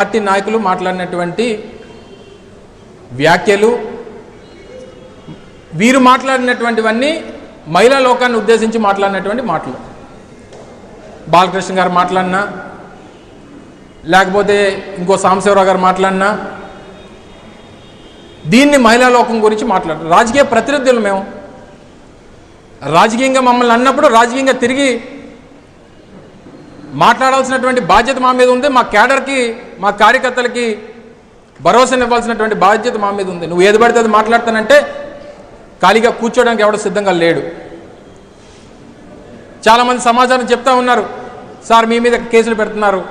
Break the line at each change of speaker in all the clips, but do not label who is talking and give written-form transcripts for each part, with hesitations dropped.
Party నాయకులు మాట్లాడినటువంటి వ్యాఖ్యలు, వీరు మాట్లాడినటువంటివన్నీ మహిళా లోకాన్ని ఉద్దేశించి మాట్లాడినటువంటి మాటలు. బాలకృష్ణ గారు మాట్లాడినా, లేకపోతే ఇంకో సాంబశివరావు గారు మాట్లాడినా, దీన్ని మహిళా లోకం గురించి మాట్లాడారు. రాజకీయ ప్రతినిధులు మేము, రాజకీయంగా మమ్మల్ని అన్నప్పుడు రాజకీయంగా తిరిగి మాట్లాడాల్సినటువంటి బాధ్యత మా మీద ఉంది. మా క్యాడర్కి, మా కార్యకర్తలకి భరోసానివ్వాల్సినటువంటి బాధ్యత మా మీద ఉంది. నువ్వు ఏది పడితే అది మాట్లాడతానంటే ఖాళీగా కూర్చోడానికి ఎవడో సిద్ధంగా లేడు. చాలామంది సమాచారం చెప్తా ఉన్నారు, సార్ మీ మీద కేసులు పెడుతున్నారు,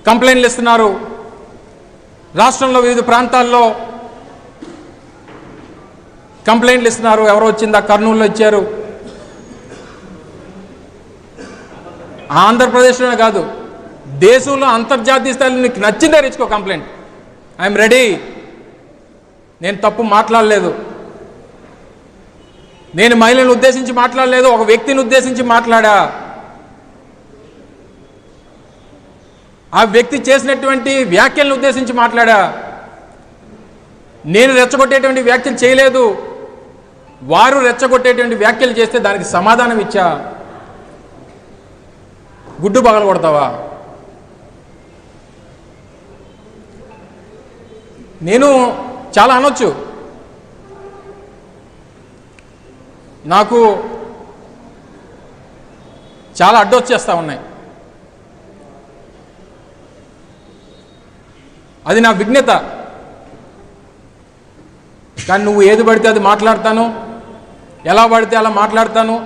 కంప్లైంట్లు ఇస్తున్నారు, రాష్ట్రంలో వివిధ ప్రాంతాల్లో కంప్లైంట్లు ఇస్తున్నారు. ఎవరో వచ్చిందా, కర్నూలులో ఇచ్చారు, ఆంధ్రప్రదేశ్లోనే కాదు దేశంలో అంతర్జాతీయ స్థాయిలో నీకు నచ్చిందే ఇచ్చుకో కంప్లైంట్. I'm ready. నేను తప్పు మాట్లాడలేదు, నేను మహిళలను ఉద్దేశించి మాట్లాడలేదు, ఒక వ్యక్తిని ఉద్దేశించి మాట్లాడా. ఆ వ్యక్తి చేసినటువంటి వ్యాఖ్యలను ఉద్దేశించి మాట్లాడా. నేను రెచ్చగొట్టేటువంటి వ్యాఖ్యలు చేయలేదు, వారు రెచ్చగొట్టేటువంటి వ్యాఖ్యలు చేస్తే దానికి సమాధానం ఇచ్చా. గుడ్డు పగలు కొడతావా? నేను చాలా అనొచ్చు, నాకు చాలా అడ్డొచ్చేస్తూ ఉన్నాయి, అది నా విఘ్నత. కానీ నువ్వు ఏది పడితే అది మాట్లాడతాను, ఎలా పడితే అలా మాట్లాడతాను.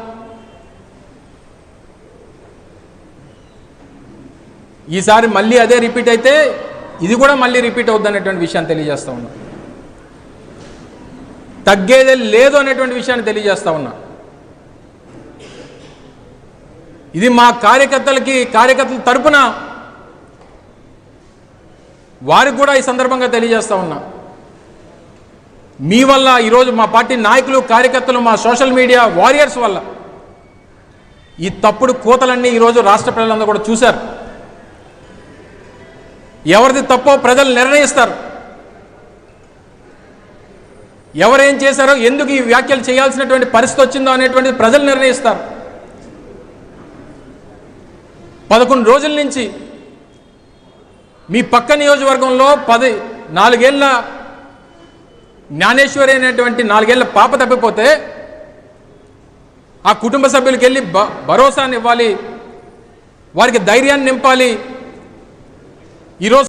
ఈసారి మళ్ళీ అదే రిపీట్ అయితే ఇది కూడా మళ్ళీ రిపీట్ అవుద్ది అనేటువంటి విషయాన్ని తెలియజేస్తా ఉన్నా. తగ్గేదే లేదు అనేటువంటి విషయాన్ని తెలియజేస్తా ఉన్నా. ఇది మా కార్యకర్తల తరపున వారికి కూడా ఈ సందర్భంగా తెలియజేస్తా ఉన్నా. మీ వల్ల ఈరోజు మా పార్టీ నాయకులు, కార్యకర్తలు, మా సోషల్ మీడియా వారియర్స్ వల్ల ఈ తప్పుడు కోతలన్నీ ఈరోజు రాష్ట్ర ప్రజలందరూ కూడా చూశారు. ఎవరిది తప్పో ప్రజలు నిర్ణయిస్తారు. ఎవరేం చేశారో, ఎందుకు ఈ వ్యాఖ్యలు చేయాల్సినటువంటి పరిస్థితి వచ్చిందో అనేటువంటిది ప్రజలు నిర్ణయిస్తారు. 11 రోజుల నుంచి మీ పక్క నియోజకవర్గంలో 4 ఏళ్ల జ్ఞానేశ్వరి అనేటువంటి 4 ఏళ్ల పాప తప్పిపోతే ఆ కుటుంబ సభ్యులకి వెళ్ళి భరోసాని ఇవ్వాలి, వారికి ధైర్యాన్ని నింపాలి. ఈరోజు